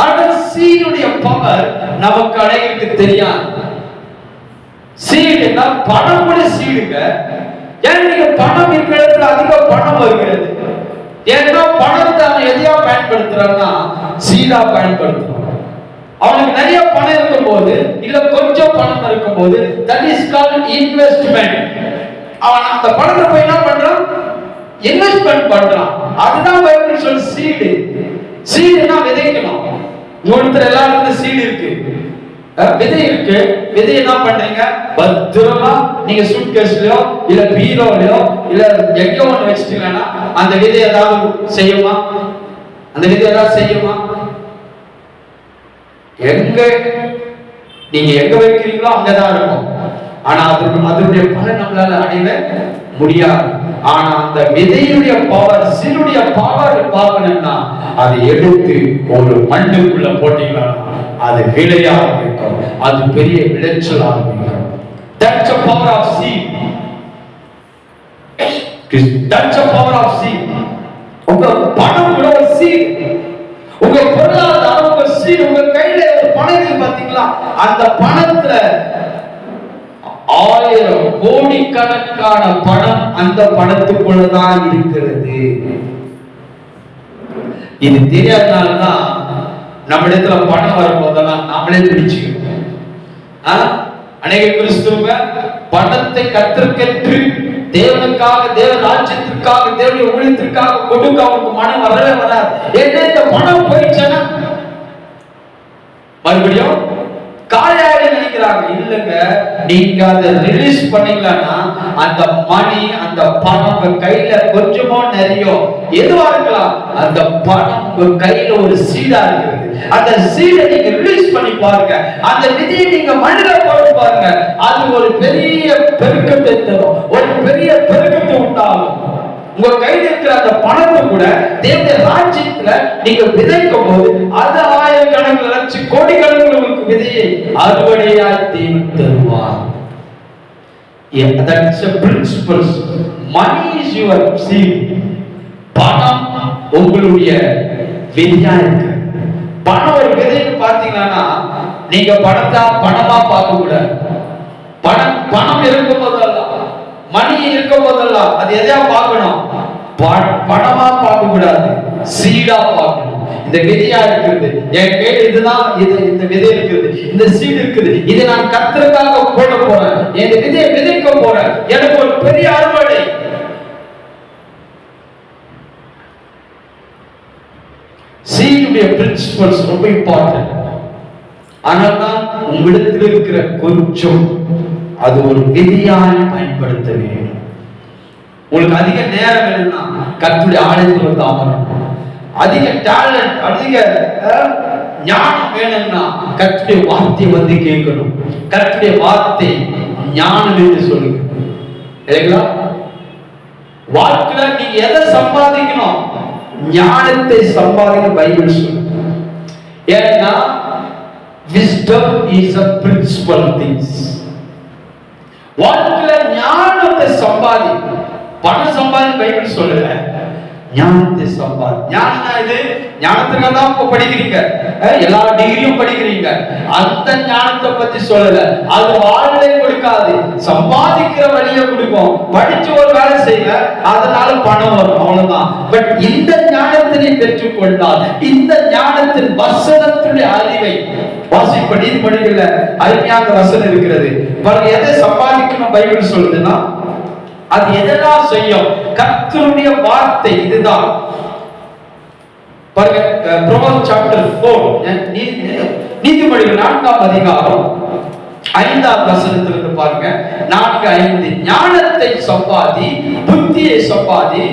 ஆனால் சீடுடைய பவர் நமக்கு அனைவருக்கு தெரியாது. சீடுனா பணம் கூட சீடுங்க. ஏன் நீங்க பணம் இருக்கிற இடத்துல அதிக பணம் வருகிறது? ஏன்னா பணத்தை அவன் எதையா பயன்படுத்துறான்னா சீடா பயன்படுத்துறான். அவனுக்கு நிறைய பணம் இருக்கும் போது இல்ல கொஞ்சம் பணம் இருக்கும் போது that is called investment. அவன் அந்த பணத்தை போய் என்ன பண்றான்? இன்வெஸ்ட்மெண்ட் பண்றான். அதுதான் பைபிள் சொல்ற சீடு. சீடுனா விதைக்கணும். உங்களுக்கு எல்லா இடத்துல சீடு இருக்கு, விதை இருக்கு. விதை என்ன பண்றீங்க? பத்திரமா நீங்க சூட்கேஸ்லயோ இல்ல பீரோலயோ இல்ல எங்க ஒண்ணு வச்சிட்டீங்கன்னா அந்த விதை ஏதாவது செய்யுமா? அந்த விதை ஏதாவது செய்யுமா? எங்க நீங்க எங்க வைக்கிறீங்களோ அங்கதான் இருக்கும். ஆனா அதனுடைய பலன் நம்மளால அடைய முடியாது. ஆனா அந்த விதையுடைய பவர், சீடுடைய பவர் பார்க்கணும்னா அதை எடுத்து ஒரு மண்ணுக்குள்ள போட்டீங்கன்னா அது விளைய ஆரம்பிக்கும், அது பெரிய விளைச்சல் ஆரம்பிக்கும். That's the power of seed. That's the power of seed. உங்க பணம் கூட ஒரு seed. உங்க பொருளாதாரம் ஒரு seed. உங்க கையில ஒரு பணம் இருக்கு பாத்தீங்களா? அந்த பணத்துல 1000 கோடிக்கணக்கான பணம் அந்த பணத்துக்குள்ளதான் இருக்கிறது. இது தெரியாதனால்தான் நம்ம இடத்துல பணம் வரும்போதெல்லாம் நாமளே பிடிச்சுக்கணும். அநேக கிறிஸ்துவ பணத்தை கர்த்தருக்கென்று தேவனுக்காக, தேவ ராஜ்யத்திற்காக, தேவனுடைய ஊழியத்திற்காக கொடுக்க அவனுக்கு மனம் வரவே வராது. ஏன்னா இந்த பணம் போயிடுச்சுன்னா மறுபடியும் காலையாக நினைக்கிறாங்க. இல்லங்க, நீங்க அதை ரிலீஸ் பண்ணீங்கன்னா அந்த மணி, அந்த பணம் உங்க கையில கொஞ்சமோ நிறைய எதுவா இருக்கலாம், அந்த பணம் உங்க கையில ஒரு சீடா இருக்குது. அந்த சீடை நீங்க ரிலீஸ் பண்ணி பாருங்க, அந்த விதியை நீங்க மண்ணில போட்டு பாருங்க, அது ஒரு பெரிய பெருக்கத்தை தரும், ஒரு பெரிய பெருக்கத்தை உண்டாகும். உங்க கையில் இருக்கிற அந்த பணத்தை கூட தேவனுடைய ராஜ்யத்துல நீங்க விதைக்கும் போது அது ஆயிரக்கணக்கில் லட்சம் கோடிக்கணக்கில் உங்களுக்கு விதையை அறுவடையாய் தேவன் தருவார். That's a principle. Money is your seed. பணம் உங்களுடைய விதையா இருக்கு. பணம் ஒரு விதைன்னு பார்த்தீங்கன்னா நீங்க பணத்தை பணமா பார்க்க கூடாது. பணம் இருக்கும் போதெல்லாம், மணி இருக்கும் போதெல்லாம் அது எதையா பார்க்கணும்? பணமா பார்க்க கூடாது, சீடா பார்க்கணும். இந்த விதையா இருக்குது, என் கையில் இதுதான், இந்த விதை இருக்குது, இந்த சீடு இருக்குது, இதை நான் கர்த்தருக்காக போட போறேன், இந்த விதையை விதைக்க போறேன், எனக்கு ஒரு பெரிய அறுவடை. சீடுடைய பிரின்சிபல்ஸ் ரொம்ப இம்பார்ட்டன்ட். ஆனால் உங்களிடத்தில் இருக்கிற கொஞ்சம் அது ஒரு விதியாய் பயன்படுத்த வேண்டும். உங்களுக்கு அதிக நேரம் வேணும்னா கர்த்தருடைய ஆலயத்தில் வந்து அமரணும். அதிக டேலண்ட், அதிக ஞானம் வேணும்னா கர்த்தருடைய வார்த்தையை வந்து கேட்கணும். கர்த்தருடைய வார்த்தை ஞானம் என்று சொல்லுங்க. இல்லைங்களா? வாழ்க்கையில நீங்க எதை சம்பாதிக்கணும்? ஞானத்தை சம்பாதிக்க பைபிள் சொல்லுங்க. ஏன்னா wisdom is a principal things. வாழ்க்கையில ஞானத்தை சம்பாதி. பணம் சம்பாதி பைபிள் சொல்லல, ஞானத்தை சம்பாதி. ஞானம்னா இது ஞானத்துக்காக தான் படிக்கிறீங்க, எல்லா டிகிரியும் படிக்கிறீங்க, அந்த ஞானத்தை பத்தி சொல்லல. அது வாழ்வை கொடுக்காது, சம்பாதிக்கிற வழியை கொடுக்கும். படிச்சு ஒரு வேலை செய்ய அதனால பணம் வரும், அவ்வளவுதான். பட் இந்த ஞானத்தை நீ பெற்றுக்கொண்டால், இந்த ஞானத்தின் வசனத்துடைய அறிவை வாசிப்ப நீதிமொழிகள்ல அருமையான வசனம் இருக்கிறது பாருங்க. எதை சம்பாதிக்கணும் பைபிள் சொல்லுதுன்னா அது எதெல்லாம் செய்யும்? கர்த்தருடைய வார்த்தை இதுதான் பாருங்க. Proverbs chapter 4, நீதிமொழிகள் 4ஆம் அதிகாரம் 5ஆம் வசனத்திலிருந்து பாருங்க. 4:5 ஞானத்தை சம்பாதி, புத்தியை சம்பாதி,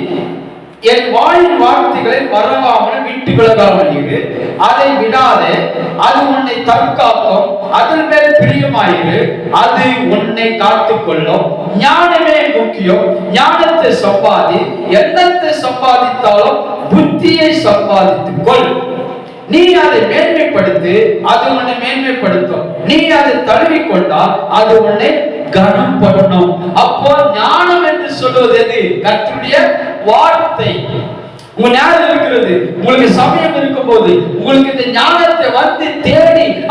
என் வாயின் வார்த்தைகளை மறவாமல் விட்டு விலகாமல் இரு, அதை விடாதே, அது உன்னை தற்காக்கும், அதன் மேல் பிரியமாயிரு, அது உன்னை காத்துக்கொள்ளும். ஞானமே முக்கியம். ஞானத்தை சம்பாதி. என்னத்தை சம்பாதித்தாலும் புத்தியை சம்பாதித்துக் கொள். நீ அதை மேன்மைப்படுத்து, அது உன்னை மேன்மைப்படுத்தும். நீ அதை தழுவிக்கொண்டால் அது உன்னை கனம் பண்ணும். அப்போ ஞானம் என்று சொல்வது எது? கர்த்தருடைய வார்த்தை. உங்க நேரம் இருக்கிறது, உங்களுக்கு சமயம் இருக்கும் போது உங்களுக்கு இந்த ஞானத்தை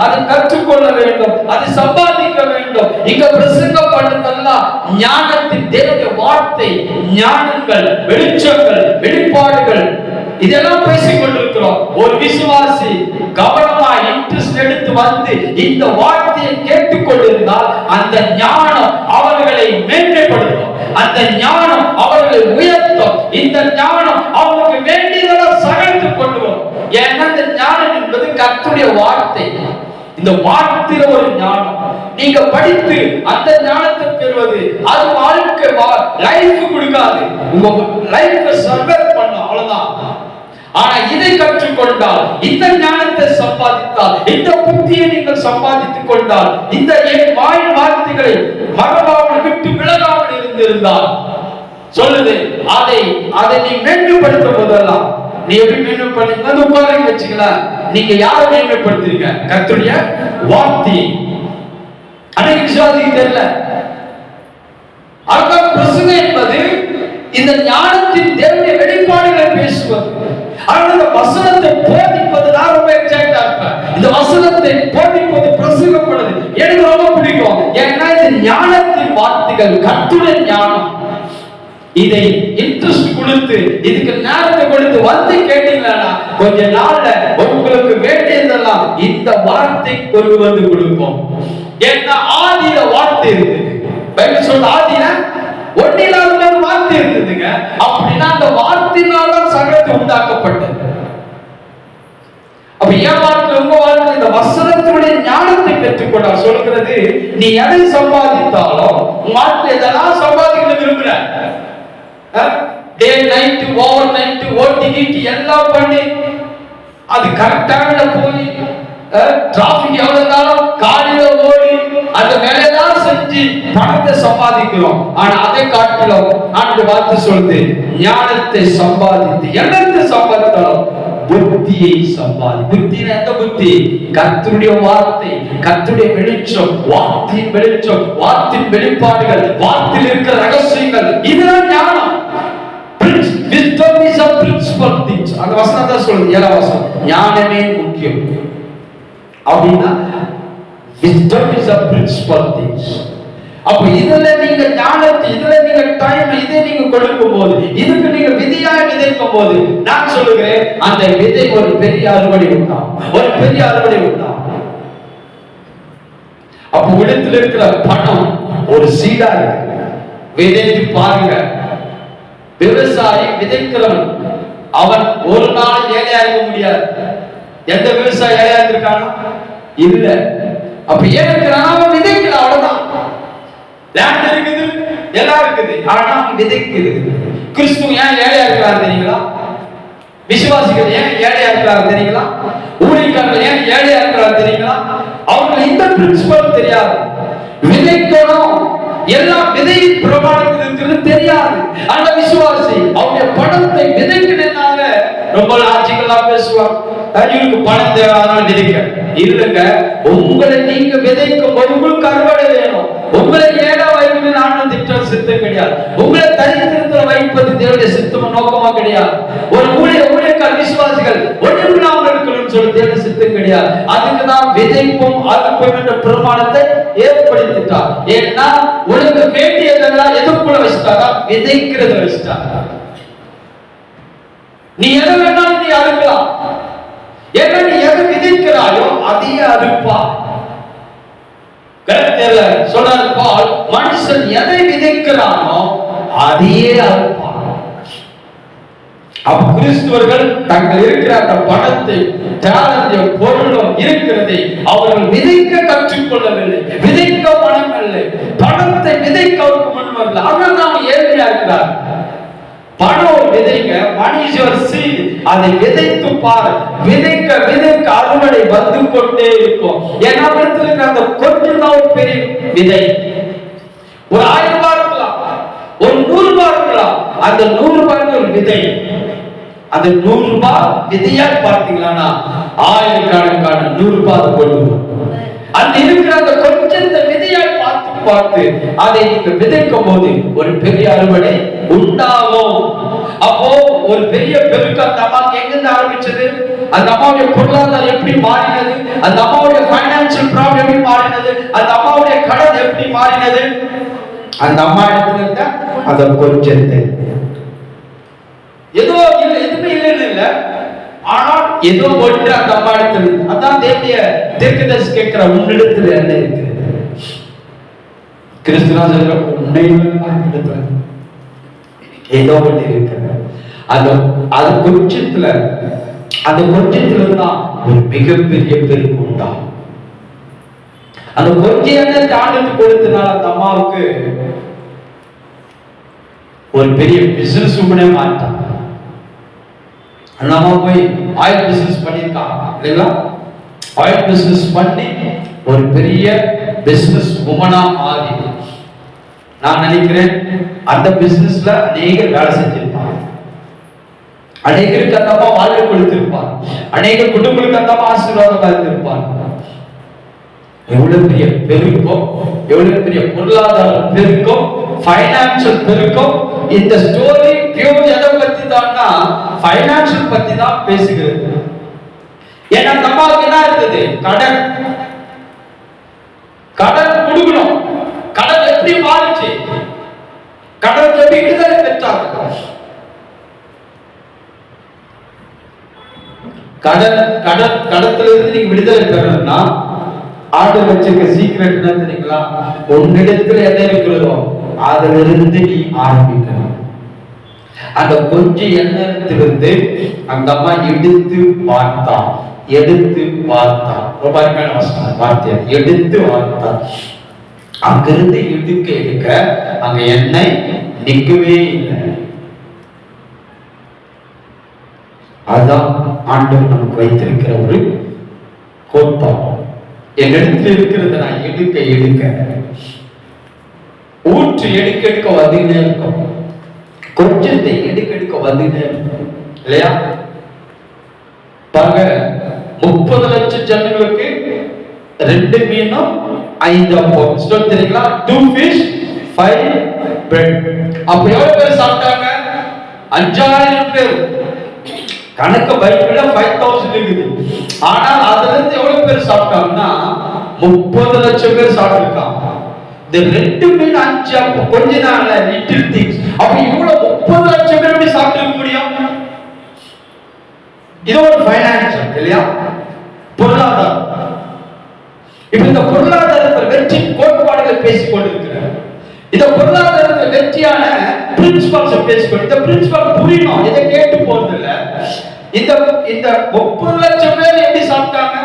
அதை கற்றுக்கொள்ள வேண்டும், அதை சம்பாதிக்க வேண்டும். இங்க பிரசங்கம் பண்ணதெல்லாம் ஞானத்தின் தேவனுடைய வார்த்தை, ஞானங்கள், வெளிச்சங்கள், வெளிப்பாடுகள், இதெல்லாம் பேசிக் கொண்டிருக்கிறோம். ஒரு விசுவாசி கவனமா இன்ட்ரெஸ்ட் எடுத்து வந்து இந்த வார்த்தையை கேட்டுக் கொண்டிருந்தால் அந்த ஞானம் அவர்களை மேன்மைப்படுத்தும், அந்த ஞானம் அவர்களை உயர்த்தும், இந்த ஞானம் அவர்களுக்கு வேண்டியதெல்லாம் சகழ்த்து கொண்டு வரும். ஏன்னா இந்த ஞானம் என்பது கர்த்தருடைய வார்த்தை. இந்த வார்த்தையில ஒரு ஞானம் நீங்க படித்து அந்த ஞானத்தை பெறுவது அது வாழ்க்கை லைஃப் கொடுக்காது, உங்க லைஃப் சர்வே பண்ணும், அவ்வளவுதான். ஆனா இதை கற்றுக்கொண்டால், இந்த ஞானத்தை சம்பாதித்தால், இந்த புத்தியை நீங்கள் சம்பாதித்துக் கொண்டால், இந்த வாய் வார்த்தைகளை மறவாமல் விட்டு விலகாமல் இருந்திருந்தால் சொல்லுது, அதை நீ மேன்மைப்படுத்தும் போதெல்லாம் நீ எப்படி மேன்மைப்படுத்தி உட்கார வச்சுக்கலாம். நீங்க யாரை மேன்மைப்படுத்துறீங்க? கர்த்தருடைய வார்த்தையை. அன்னைக்கு விசுவாசிக்கு தெரியல. அதுதான் பிரசங்கம் என்பது இந்த ஞானத்தின் தேவனுடைய வெளிப்பாடுகளை பேசுவது. ஆனால் இந்த வசனத்தை போதிப்பது நான் ரொம்ப எக்ஸைட்டா இருப்பேன். இந்த வசனத்தை போதிப்பது, பிரசங்கப்படுது எனக்கு ரொம்ப பிடிக்கும். ஏன்னா இது ஞானத்தின் வார்த்தைகள், கர்த்தருடைய ஞானம். இதை இன்ட்ரெஸ்ட் கொடுத்து, இதுக்கு நேரத்தை கொடுத்து வந்து கேட்டீங்கன்னா கொஞ்ச நாள்ல உங்களுக்கு வேண்டியதெல்லாம் இந்த வார்த்தை கொண்டு வந்து கொடுப்போம். ஏன்னா ஆதியில வார்த்தை இருந்தது. பைபிள் சொல்ற ஆதியில ஒன்னில்லாத ஒரு வார்த்தை இருந்ததுங்க. அப்படின்னா அந்த வார்த்தையினால சகலத்தை உண்டாக்கப்பட்டது. அப்ப என் வாழ்க்கை, உங்க வாழ்க்கை இந்த வசனத்தினுடைய ஞானத்தை பெற்றுக்கொண்டால் சொல்கிறது, நீ எதை சம்பாதித்தாலும் உன் வாழ்க்கை எதெல்லாம் சம்பாதிக்க விரும்புற, டே நைட் ஓவர் நைட் ஓட்டிக்கிட்டு எல்லாம் பண்ணி அது கரெக்டாக போய் டிராபிக் எவ்வளவு நாளும் காலையில ஓடி அந்த வேலையெல்லாம் செஞ்சு பணத்தை சம்பாதிக்கிறோம். ஆனா அதை காட்டிலும் ஆண்டு வார்த்தை சொல்லுது, ஞானத்தை சம்பாதித்து என்னத்தை சம்பாதித்தாலும் புத்தியை சம்பாதி. புத்தினா எந்த புத்தி? கர்த்தருடைய வார்த்தை, கர்த்தருடைய வெளிச்சம், வார்த்தையின் வெளிச்சம், வார்த்தையின் வெளிப்பாடுகள், வார்த்தையில் இருக்கிற ரகசியங்கள், இதுதான் ஞானம். Wisdom is a principal thing. அந்த வசனத்தை சொல்லுது, 7ஆம் வசனம், ஞானமே முக்கியம் அப்படின்னா wisdom is a principal thing. அப்ப இதுல நீங்க ஞானத்தை, இதுல நீங்க டைம், இதை நீங்க கொடுக்கும் போது, இதுக்கு நீங்க விதையாய் விதைக்கும் போது, நான் சொல்லுகிறேன் அந்த விதை ஒரு பெரிய அறுவடை உண்டாகும், ஒரு பெரிய அறுவடை உண்டாகும். அப்ப இடத்துல இருக்கிற பணம் ஒரு சீடா இருக்கு. விதைத்து பாருங்க. விவசாயி விதைக்கிறவன் அவன் ஒரு நாள் ஏழையா இருக்க முடியாது. எந்த விவசாயி ஏழையா இருக்கானோ இல்ல. அப்ப ஏன் இருக்கிறான்? அவன் விதைக்கல, அவ்வளவுதான். லேண்ட் இருக்குது, எல்லாம் இருக்குது, ஆனா விதைக்குது. கிறிஸ்து ஏன் ஏழையா இருக்கிறார் தெரியுங்களா? விசுவாசிகள் ஏன் ஏழையா இருக்கிறார் தெரியுங்களா? ஊழியக்காரர்கள் ஏன் ஏழையா இருக்கிறார் தெரியுங்களா? அவங்களுக்கு இந்த பிரின்சிபல் தெரியாது. விதைக்கணும், எல்லாம் விதை பிரமாணத்தில் தெரியாது. ஆனா விசுவாசி அவருடைய பணத்தை விதைக்கினாங்க. ரொம்ப லாஜிக்கலா பேசுவாங்க, இவருக்கு பணம் தேவை அதனால விதைக்க இல்லைங்க. உங்களை நீங்க விதைக்கும் போது உங்களுக்கு அறுவடை வேணும். உங்களை ஏழா வைப்பது நானும் திட்டம் சித்தம் கிடையாது. உங்களை தரித்திரத்தில் வைப்பது தேவனுடைய சித்தம் நோக்கமா கிடையாது. ஒரு ஊழியக்கார விசுவாசிகள் ஒன்றுமில்லாமல் இருக்கணும்னு சொல்லி தேவனுடைய சித்தம் கிடையாது. அதுக்கு தான் விதைப்பும் அறுப்பும் என்ற பிரமாணத்தை ஏற்படுத்திட்டார். ஏன்னா உனக்கு வேண்டியதெல்லாம் எதுக்குள்ள வச்சுட்டாரா? விதைக்கிறத வச்சுட்டாரா. நீ எதை வேணாலும் நீ அறுக்கலாம். ஏன்னா நீ எதை விதைக்கிறாயோ அதையே அறுப்பா. கரெக்ட்ல சொல்றாரு பால், மனுஷன் எதை விதைக்கிறானோ அதையே அறுப்பான். அப்ப கிறிஸ்துவர்கள் தங்கள் இருக்கிற அந்த பணத்தை, டேலண்ட், பொருளும் இருக்கிறதை அவர்கள் விதைக்க கற்றுக்கொள்ளவில்லை. விதைக்க பணம் இல்லை, பணத்தை விதைக்க அவருக்கு முன் வரல. ஆனால் நாம் ஏழ்மையா இருக்கிறார். பணம் விதைங்க, money is your seed. அதை விதைத்து பாரு. விதைக்க விதைக்க அறுவடை வந்து கொண்டே இருக்கும். ஏன்னா இருக்கிற அந்த கொஞ்சம் தான் ஒரு பெரிய விதை. ஒரு 1000 ரூபாய் இருக்கலாம், ஒரு 100 ரூபாய் இருக்கலாம். அந்த 100 ரூபாய்க்கு ஒரு விதை. அந்த 100 ரூபாய் விதையா பார்த்தீங்கன்னா ஆயிரக்கணக்கான 100 ரூபாய் கொண்டு அந்த இருக்கிற அந்த கொஞ்சத்தை விதையாய் பார்த்து அதை நீங்க விதைக்கும் போது ஒரு பெரிய அறுவடை உண்டாகும். அப்போ ஒரு பெரிய பெருக்கு அந்த அம்மாவுக்கு எங்கிருந்து ஆரம்பிச்சது? அந்த அம்மாவுடைய பொருளாதாரம் எப்படி மாறினது? அந்த அம்மாவுடைய என்னது? அந்த அம்மா இடத்துல இருந்த அந்த கொஞ்சத்தை, ஏதோ இல்லை, எதுவுமே இல்லைன்னு இல்லை, ஆனால் ஏதோ ஒன்று அந்த அம்மா இடத்துல. அதான் தேவனுடைய தீர்க்கதரிசி கேட்கிற, உன்னிடத்தில் என்ன இருக்கிறது? கிறிஸ்துவ சொல்ற, உன்னிடத்துல ஏதோ ஒன்று இருக்கிறது. அது கொஞ்சத்துல, அந்த கொஞ்சத்துல தான் ஒரு மிகப்பெரிய பெருக்கு உண்டாகும். அந்த கொஞ்ச எண்ணத்தை ஆண்டுக்கு கொடுத்தனால அந்த அம்மாவுக்கு ஒரு பெரிய பிசினஸ் உமனே மாட்டான். அந்த அம்மா போய் ஆயில் பிசினஸ் பண்ணியிருக்காங்க இல்லைங்களா? ஆயில் பிசினஸ் பண்ணி ஒரு பெரிய பிசினஸ் உமனா மாறி, நான் நினைக்கிறேன் அந்த பிசினஸ்ல அநேகர் வேலை செஞ்சிருப்பாங்க, அநேகருக்கு அந்த அம்மா வாழ்க்கை கொடுத்திருப்பார், அநேக குடும்பங்களுக்கு அந்த அம்மா ஆசீர்வாதமா இருந்திருப்பார். எவ்வளவு பெரிய பெருக்கம், எவ்வளவு பெரிய பொருளாதார பெருக்கம், பைனான்சியல் பெருக்கம். இந்த ஸ்டோரி பியூர் எதை பத்தி தான்னா பைனான்சியல் பத்தி தான் பேசுகிறது. ஏன்னா அந்த அம்மாவுக்கு என்ன இருந்தது? கடன். கடன் கொடுக்கணும். கடன் எப்படி மாறுச்சு? கடன் எப்படி விடுதலை பெற்றாங்க? கடத்துல இருந்து நீங்க விடுதலை பெறணும்னா ஆண்டு வச்சிருக்க சீக்ரெட் என்ன தெரியுங்களா? உன்னிடத்துல என்ன இருக்கிறதோ அதுல இருந்து நீ ஆரம்பிக்கணும். அந்த கொஞ்சம் எண்ணத்திலிருந்து அந்த அம்மா எடுத்து பார்த்தா, ரொம்ப அருமையான வார்த்தை, எடுத்து பார்த்தா. அங்கிருந்து எடுக்க அங்க எண்ணெய் நிற்கவே இல்லை. அதுதான் ஆண்டவர் நமக்கு வைத்திருக்கிற ஒரு கோட்பாடு. என்னிடத்தில் இருக்கிறத நான் எடுக்க ஊற்று எடுக்க வந்துட்டே இருக்கும், கொஞ்சத்தை எடுக்க வந்துட்டே இருக்கும் இல்லையா? பாருங்க, 30 லட்சம் ஜனங்களுக்கு 2 மீனும் 5 அப்பம் தெரியுங்களா? 2 fish 5 bread. அப்ப எவ்வளவு பேர் சாப்பிட்டாங்க? 5000 பேர். கணக்கு பைபிள்ல 5000 இருக்குது. ஆனால் அதுல இருந்து எவ்வளவு பேர் சாப்பிட்டாங்கன்னா 30 லட்சம் பேர் சாப்பிட்டிருக்காங்க. இந்த 2 மீன் 5 அப்பம் கொஞ்ச நாள்ல லிட்டில் திங்ஸ். அப்ப இவ்வளவு 30 லட்சம் பேர் எப்படி சாப்பிட்டு முடியும்? இது ஒரு பைனான்சியல் இல்லையா? பொருளாதாரம். இப்ப இந்த பொருளாதாரத்தில் வெற்றி கோட்பாடுகள் பேசிக் கொண்டிருக்கிறார். இந்த பொருளாதாரத்தில் வெற்றியான பிரின்சிபல்ஸ் பேசிக்கொண்டு, இந்த பிரின்சிபல் புரியணும், இதை கேட்டு போறது இல்ல. இந்த 30 லட்சம் பேர் எப்படி சாப்பிட்டாங்க?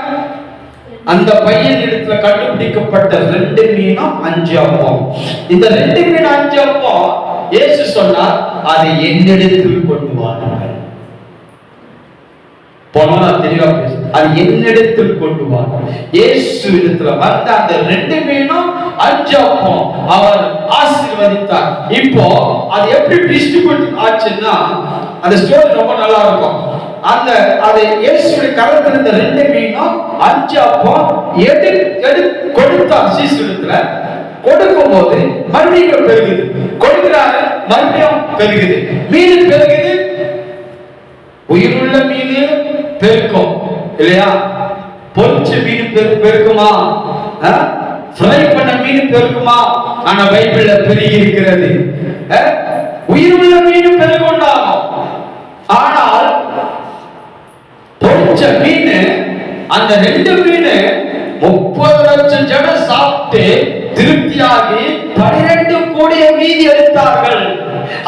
அந்த பையன் இடத்துல கண்டுபிடிக்கப்பட்ட 2 மீனும் 5 அப்பம். இந்த 2 மீன் 5 அப்பம் இயேசு சொன்னார், அதை என்னிடத்தில் கொண்டு வாருங்கள். போனா தெளிவா பேசு, அது என்னிடத்தில் கொண்டு வாருங்கள். இயேசு இடத்துல வந்த அந்த 2 மீனும் 5 அப்பம் அவர் ஆசீர்வதித்தார். இப்போ அது எப்படி டிஸ்ட்ரிபியூட் ஆச்சுன்னா அந்த ஸ்டோரி ரொம்ப நல்லா இருக்கும். அதை இயேசுவின் கரத்தில் இருந்த 2 மீனும் 5 அப்பம் எடு கொடுத்தார் சீசரிடத்துல. கொடுக்கும் போது மறுபடியும் பெருகுது, கொடுக்கிறாரு மறுபடியும் பெருகுது, மீன் பெருகுது, உயிருள்ள மீன் பெருக்கும் இல்லையா? பொரிச்ச மீன் பெருக்குமா? ஃப்ரை பண்ண மீன் பெருக்குமா? ஆனா பைபிள்ல பெருகி இருக்கிறது. உயிருள்ள மீன் பெருகுண்டாகும். ஆனால் பொரிச்ச மீன், அந்த 2 மீன் 30 லட்சம் ஜனம் சாப்பிட்டு திருப்தியாகி 12 கோடிய மீதி எடுத்தார்கள்.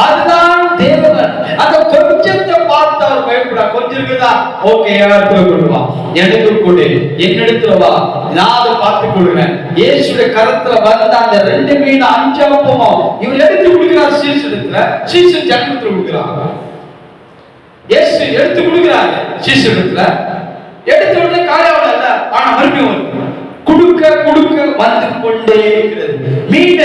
அதுதான் தேவன். அந்த கொஞ்சத்தை பார்த்து அவர் பயப்பட, கொஞ்சம் இருக்குதா, ஓகே, இடத்துல கொடுவா, எனக்கு கொடு, என்னிடத்துல வா, நான் அதை பார்த்து கொடுக்கிறேன். இயேசுடைய கரத்துல வந்த அந்த 2 மீன் 5 அப்பமும் இவர் எடுத்து கொடுக்கிறார் சீசரிடத்துல, சீசன் ஜனத்துல கொடுக்கிறாங்க. இயேசு எடுத்து கொடுக்கிறாரு சீசரிடத்துல, எடுத்த உடனே காலையாவல இல்ல, ஆனா மறுபடியும் குடுக்க வந்து கொண்டே இருக்கிறது. மீன்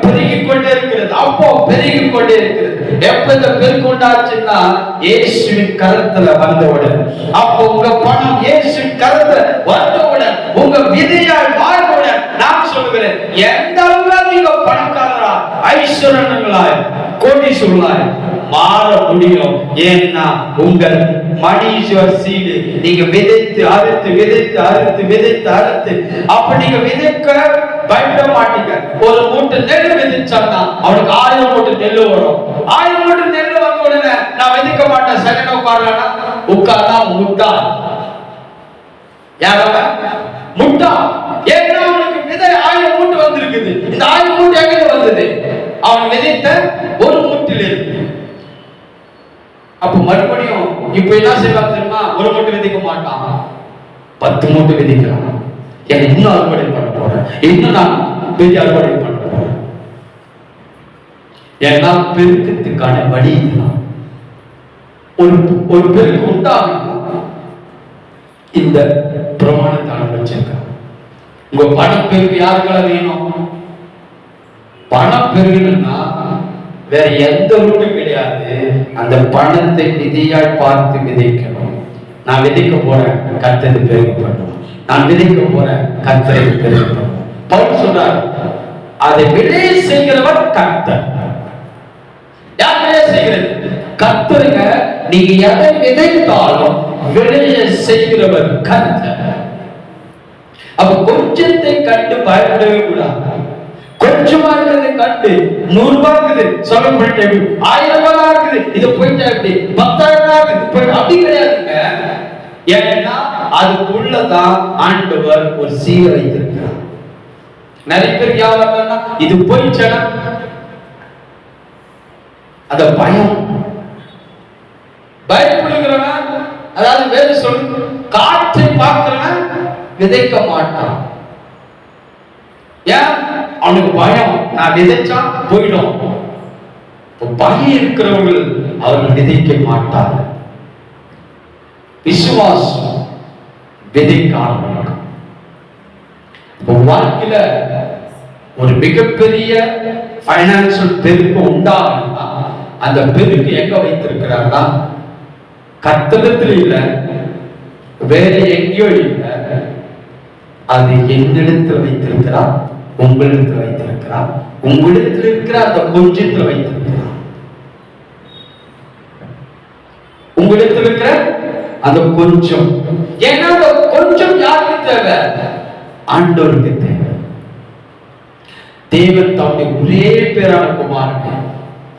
பெருகிக் கொண்டே இருக்கிறது, அப்போ பெருகிக் கொண்டே இருக்கிறது. எப்ப இந்த பெருக்கொண்டாச்சுன்னா இயேசுவின் கரத்துல வந்தவுடன், அப்போ உங்க பணம் இயேசுவின் கரத்துல வந்தவுடன், உங்க விதையால் வாழ்வுடன், நான் சொல்லுகிறேன், எந்த அளவுக்கு நீங்க பணக்காரரா, ஐஸ்வர்யங்களாய், கோடீஸ்வரர்களாய் மாற முடியும். ஏன்னா உங்கள் மணி இஸ் யுவர் சீட். நீங்க விதைத்து அறுத்து, விதைத்து அறுத்து, விதைத்து அறுத்து, அப்ப நீங்க விதைக்க பயப்பட மாட்டீங்க. ஒரு மூட்டை நெல் விதைச்சான்னா அவனுக்கு 1000 மூட்டை நெல் வரும். 1000 மூட்டை நெல் வந்த உடனே நான் விதைக்க மாட்டேன் செகண்ட் உட்கார்னா முட்டாள். யாரவ முட்டாள். ஏன்னா அவனுக்கு விதை 1000 மூட்டை வந்திருக்குது. இந்த 1000 மூட்டை எங்க வந்தது? அவன் விதைத்த ஒரு மூட்டில் இருக்கு. அப்ப மறுபடியும் இப்ப என்ன செய்வாங்க தெரியுமா? ஒரு மூட்டை விதைக்க மாட்டான், 10 மூட்டை விதைக்கலாம். இன்னும் அறுவடை பண்ண போறேன், இன்னும் நான் பெரிய அறுவடை பண்ண போறேன். ஏன்னா பெருக்கத்துக்கான வழி ஒரு பெருக்கு உண்டாகும். இந்த பிரமாணத்தான வச்சிருக்காங்க. உங்க பணம் பெருக்கு யாருக்கெல்லாம் வேணும்? பணம் பெருகணும்னா வேற எந்த ரூட்டும் கிடையாது. அந்த பணத்தை விதையாய் பார்த்து விதைக்கணும். நான் விதைக்க போறேன், கர்த்தரை பெருகப்படும். நான் விதைக்க போறேன், கர்த்தரை பெருகப்படும். பவுல் சொல்றார், அதை விளைய செய்கிறவர் கர்த்தர். யார் விளைய செய்கிறது? கர்த்தருங்க. நீங்க எதை விதைத்தாலும் விளைய செய்கிறவர் கர்த்தர். அப்ப கொஞ்சத்தை கண்டு பயப்படவே கூடாது. கொஞ்சமா இருக்கிறது கண்டு 100 ரூபாய் இருக்குது சொல்ல போயிட்டு 1000 ரூபாய் இருக்குது இது போயிட்டா எப்படி 10,000 இருக்குது அப்படி கிடையாதுங்க. ஏன்னா அதுக்குள்ளதான் ஆண்டவர் ஒரு சீர வைத்திருக்கிறார். நிறைய பேர் யாவன்னா இது போயிடுச்சா அந்த பயம் பயப்படுகிறவன், அதாவது வேறு சொல்லு காற்றை பார்க்கிறவன் விதைக்க மாட்டான். ஏன்? அவனுக்கு பயம், நான் விதைச்சா போயிடும். பயம் இருக்கிறவர்கள் அவர்கள் விதைக்க மாட்டார்கள். விசுவாசம் விதைக்க ஆரம்பிக்கும். வாழ்க்கையில ஒரு மிகப்பெரிய பைனான்சியல் பெருக்கு உண்டாகும்னா அந்த பெருக்கு எங்க வைத்திருக்கிறார்னா கர்த்தரிடத்தில் இல்ல, வேற எங்கேயோ இல்லை. அது என்னிடத்தில் வைத்திருக்கிறார், உங்களிடத்தில் வைத்திருக்கிறார். உங்களிடத்தில் இருக்கிற அந்த கொஞ்சத்தில் வைத்திருக்கிறார். உங்களிடத்தில் இருக்கிற அந்த கொஞ்சம். ஏன்னா அந்த கொஞ்சம் யாருக்கு தேவை? ஆண்டவருக்கு தேவை. தேவன் தம்முடைய ஒரே பேரான குமாரனை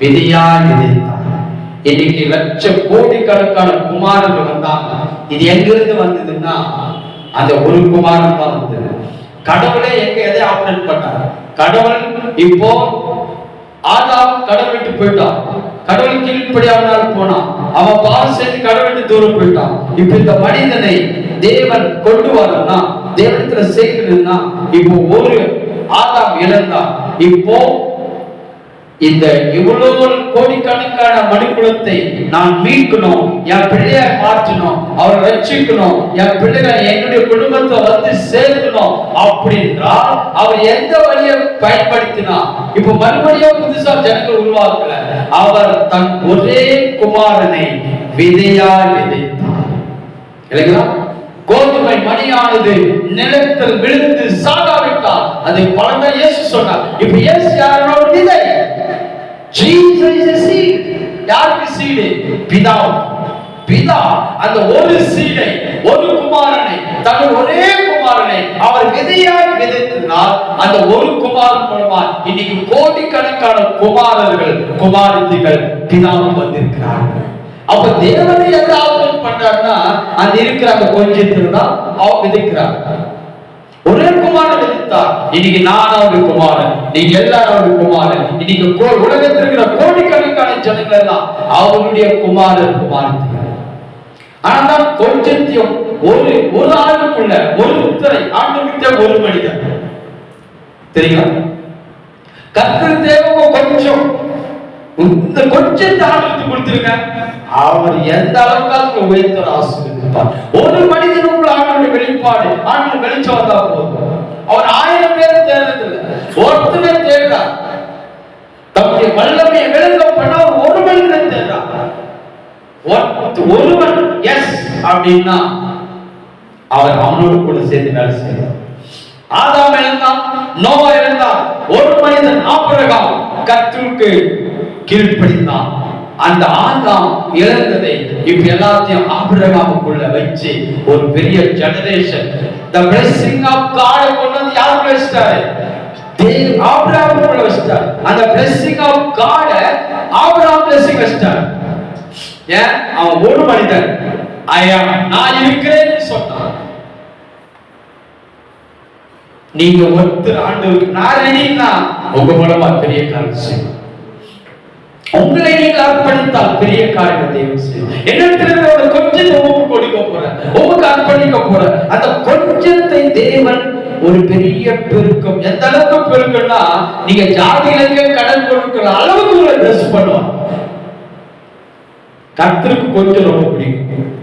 விதையாய் விதைத்தார். இன்னைக்கு லட்சம் கோடிக்கணக்கான குமாரர்கள் வந்தாங்க. இது எங்கிருந்து வந்ததுன்னா அந்த ஒரு குமாரன் தான் வந்தது. கடவுளே எங்க எதை ஆபரேட் பண்ணார்? கடவுள் இப்போ ஆதாம் கடவுள் விட்டு போயிட்டான். கடவுள் கீழ்ப்படியாமல் போனான். அவன் பாவம் செய்து கடவுள் விட்டு தூரம் போயிட்டான். இப்ப இந்த மனிதனை தேவன் கொண்டு வரணும்னா, தேவனத்துல சேர்க்கணும்னா, இப்போ ஒரு ஆதாம் இழந்தான். இப்போ இந்த இவ்வளவு கோடிக்கணக்கான மனுக்குலத்தை நான் மீட்கணும், என் பிள்ளைய மாற்றணும், அவரை ரட்சிக்கணும், என் பிள்ளைகளை என்னுடைய குடும்பத்தை வந்து சேர்க்கணும் அப்படின்றால் அவர் எந்த வழியை பயன்படுத்தினா? இப்ப மறுபடியும் புதுசா ஜனங்கள் உருவாக்கல. அவர் தன் ஒரே குமாரனை விதையாய் விதைத்தார். இல்லைங்களா? கோதுமை மணியானது நிலத்தில் விழுந்து சாகாவிட்டால் அது பலனை இயேசு சொன்னார். இப்ப இயேசு யாரோட விதை? Jesus is a seed. யாருக்கு சீடு? பிதா. பிதா அந்த ஒரு சீடை, ஒரு குமாரனை, தன் ஒரே குமாரனை அவர் விதையாய் விதைத்தினால் அந்த ஒரு குமாரன் மூலமா இன்னைக்கு கோடிக்கணக்கான குமாரர்கள் குமாரத்திகள் பிதாவும் வந்திருக்கிறார்கள். அப்ப தேவனை எதை ஆபரேட் பண்றாருன்னா அந்த இருக்கிற அந்த கொஞ்சத்தில் தான் அவர் விதைக்கிறார். ஒரே குமாரன் விதைத்தார். இன்னைக்கு நான் அவருடைய குமாரன், நீங்க எல்லாரும் அவருடைய குமாரன். இன்னைக்கு உலகத்தில் இருக்கிற கோடிக்கணக்கான ஜனங்கள் எல்லாம் அவருடைய குமாரன் குமாரத்திகள். ஆனால் கொஞ்சத்தையும் ஒரு ஆளுக்குள்ள ஒரு உத்தரை ஆண்டுகிட்ட ஒரு மனிதன் தெரியுங்களா? கர்த்தர் தேவை கொஞ்சம், இந்த கொஞ்சத்தை ஆண்டுக்கு கொடுத்திருக்க அவர் எந்த அளவுக்கு உயர்த்த ஆசீர்வதிப்பார். ஒரு மனிதன் உள்ள ஆண்டவருடைய வெளிப்பாடு ஆண்டவர் வெளிச்சம் வந்தா போதும். அவர் 1000 பேரை தேர்ந்ததில்லை, ஒருத்தனை தேடுறார். தம்முடைய வல்லமையை விளங்க பண்ண ஒரு மனிதனை தேடுறார். ஒருவன் எஸ் அப்படின்னா அவர் அவனோடு கூட சேர்ந்து வேலை செய்யறார். ஆதாம் இழந்தான், நோவா இழந்தான், ஒரு மனிதன் ஆபிரகாம் கர்த்தருக்கு கீழ்ப்படிந்தான். அந்த ஆதாம் இழந்ததை இப்ப எல்லாத்தையும் ஆபிரகாமுக்குள்ள வச்சு ஒரு பெரிய generation, the blessing of God கொண்டு வந்து யார் வச்சிட்டாரு? ஆபிரகாம் வச்சிட்டார். அந்த blessing of God Abraham blessing வச்சிட்டார். ஏன்? அவன் ஒரு மனிதன், நான் இருக்கிறேன்னு சொன்னான். நீங்க ஒருத்தர் ஆண்டவருக்கு நான் ரெடினா உங்க மூலமா பெரிய காரியம் செய்யும். உங்களை நீங்க அர்ப்பணித்தால் பெரிய காரியத்தை தேவன் செய்யும். என்னிடத்தில் கொஞ்சத்தை உங்களுக்கு கொடுக்க போறேன், உங்களுக்கு அர்ப்பணிக்க போறேன். அந்த கொஞ்சத்தை தேவன் ஒரு பெரிய பெருக்கம், எந்த அளவுக்கு பெருக்கம்னா நீங்க ஜாதிகளுக்கு கடன் கொடுக்கிற அளவுக்கு உங்களை பிளஸ் பண்ணுவாங்க. கர்த்தருக்கு கொஞ்சம் ரொம்ப பிடிக்கும்.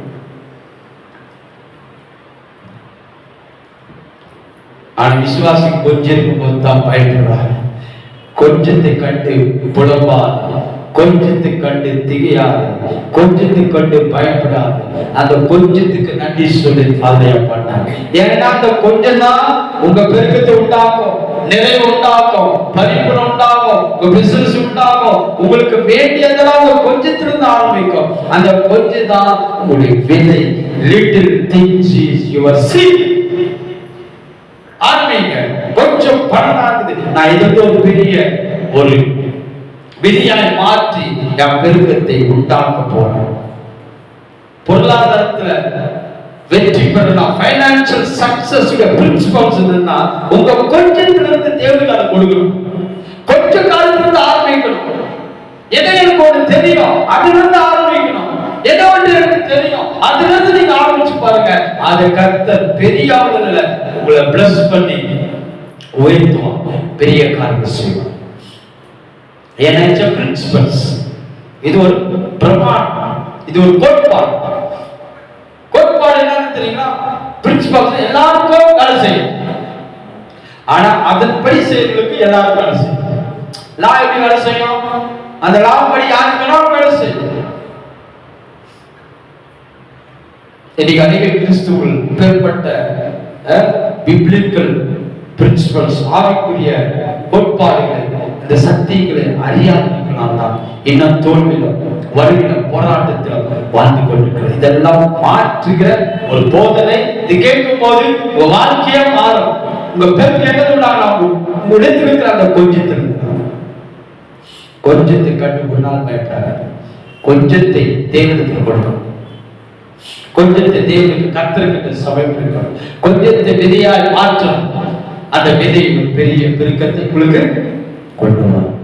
ஆனா விசுவாசி கொஞ்சம் இருக்கும்போது தான் பயப்படுறாங்க. கொஞ்சத்தை கண்டு புலம்பாது, கொஞ்சத்தை கண்டு திகையாது, கொஞ்சத்தை கண்டு பயப்படாது. அந்த கொஞ்சத்துக்கு நன்றி சொல்லி ஆதாய பண்ணாங்க. ஏன்னா அந்த கொஞ்சம் தான் உங்க பெருக்கத்தை உண்டாக்கும், நிறைவு உண்டாக்கும், பரிபூரணம் உண்டாகும், உங்க பிசினஸ் உண்டாகும். உங்களுக்கு வேண்டியதெல்லாம் அந்த கொஞ்சத்திலிருந்து ஆரம்பிக்கும். அந்த கொஞ்சம் தான் உங்களுடைய விதை. Little things is your seed. ஆரம்பிங்க. கொஞ்சம் பணம் ஆகுது, நான் இதற்கு ஒரு பெரிய ஒரு விதியாய் மாற்றி என் பெருக்கத்தை உண்டாக்க போறேன். பொருளாதாரத்துல வெற்றி பெறலாம். பைனான்சியல் சக்சஸ் பிரின்சிபல்ஸ் என்னன்னா உங்க கொஞ்சத்திலிருந்து தேவையான கொடுக்கணும். கொஞ்ச காலத்திலிருந்து ஆரம்பிக்கணும். எதை எனக்கு ஒன்று தெரியும் அதிலிருந்து ஆரம்பிக்கணும். ஏதோ ஒன்று எனக்கு தெரியும் அதிலிருந்து நீங்க ஆரம்பிச்சு பாருங்க. அதை கர்த்தர் பெரிய அளவுல உங்களை பிளஸ் பண்ணி உயர்த்துவான், பெரிய காரியம் செய்வான். ஏன்னா பிரின்சிபல்ஸ், இது ஒரு பிரமாணம், இது ஒரு கோட்பாடு. கோட்பாடு என்னன்னு தெரியுங்களா? பிரின்சிபல்ஸ் எல்லாருக்கும் வேலை செய்யும். ஆனா அதன்படி செய்யறதுக்கு எல்லாரும் வேலை செய்யும். லா எப்படி வேலை செய்யும்? அந்த லா படி யாருக்கெல்லாம் வேலை செய்யும். இன்னைக்கு அநேக கிறிஸ்துவர்கள் பேர்பட்ட பிப்ளிக்கல் பிரின்சிபல்ஸ், ஆவிக்குரிய கோட்பாடுகளை, இந்த சத்தியங்களை அறியாதவர்களால் தான் இன்னும் தோல்வியிலும் வறுமையிலும் போராட்டத்திலும் வாழ்ந்து கொண்டிருக்கிறது. இதெல்லாம் மாற்றுகிற ஒரு போதனை. இது கேட்கும் போது உங்க வாழ்க்கையே மாறும். உங்க பேருக்கு என்ன உடைத்திருக்கிற அந்த கொஞ்சத்திலிருந்து கொஞ்சத்தை கண்டு முன்னால் பயப்படாத. கொஞ்சத்தை தேவனுக்கு கொடுக்கணும். கொஞ்சத்தை தேவனுக்கு கர்த்தருக்கு சமர்ப்பிக்கணும். கொஞ்சத்தை விதையாய் மாற்றணும். அந்த விதை பெரிய பெருக்கத்தை உங்களுக்கு கொண்டு வரும்.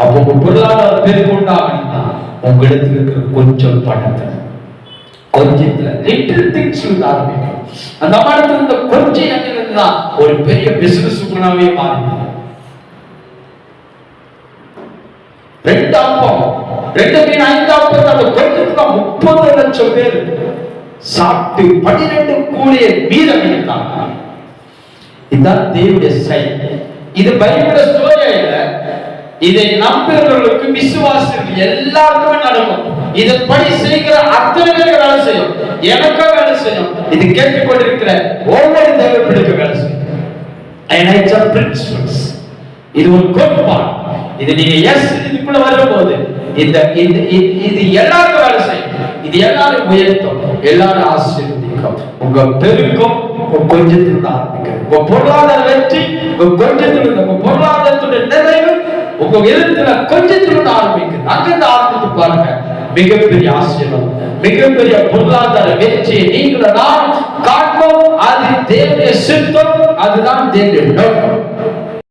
அப்போ உங்க பொருளாதார பெருக்கு உண்டாகணும்னா உங்களிடத்தில் இருக்கிற கொஞ்சம் பணத்தை கொஞ்சத்துல லிட்டில் திங்ஸ் ஆரம்பிக்கும். அந்த மாதிரி இந்த கொஞ்சம் எங்கிருந்தா ஒரு பெரிய பிசினஸ் குணாவே மாறினாங்க. 2 அப்பம் 2 மீன் 5 அப்பம் அந்த கொஞ்சத்துல 30 லட்சம் பேர் சாப்பிட்டு 12 கூலிய மீதம் எடுத்தாங்க. இதுதான் தேவனுடைய செயல். இது பைபிள் ஸ்டோரி இல்ல. இதை நம்புகிறவர்களுக்கு, விசுவாசிகள் எல்லாருக்குமே நடக்கும். இதன்படி செய்கிற அத்தனை பேருக்கு வேலை செய்யும். எனக்கும் வேலை செய்யும். இது கேட்டுக்கொண்டிருக்கிற ஒவ்வொரு தேவர்களுக்கு வேலை செய்யும். இது ஒரு கோட்பாடு. இது நீங்க இதுக்குள்ள வரும்போது இது எல்லாருக்கும் வேலை செய்யும். இது எல்லாரும் உயர்த்தும், எல்லாரும் ஆசீர்வதிக்கும். உங்க பெருக்கும் கொஞ்சத்திலிருந்து ஆரம்பிக்கிறது. உங்க பொருளாதார வெற்றி கொஞ்சத்திலிருந்து, உங்க பொருளாதாரத்துடைய நிறைவு உங்க இடத்துல கொஞ்சத்திலிருந்து ஆரம்பிக்கிறது. அங்கிருந்து ஆரம்பித்து பாருங்க. மிகப்பெரிய ஆசீர்வாதம், மிகப்பெரிய பொருளாதார வெற்றியை நீங்கள் நான் காண்போம். அது தேவனுடைய சித்தம், அதுதான் தேவனுடைய நோக்கம்.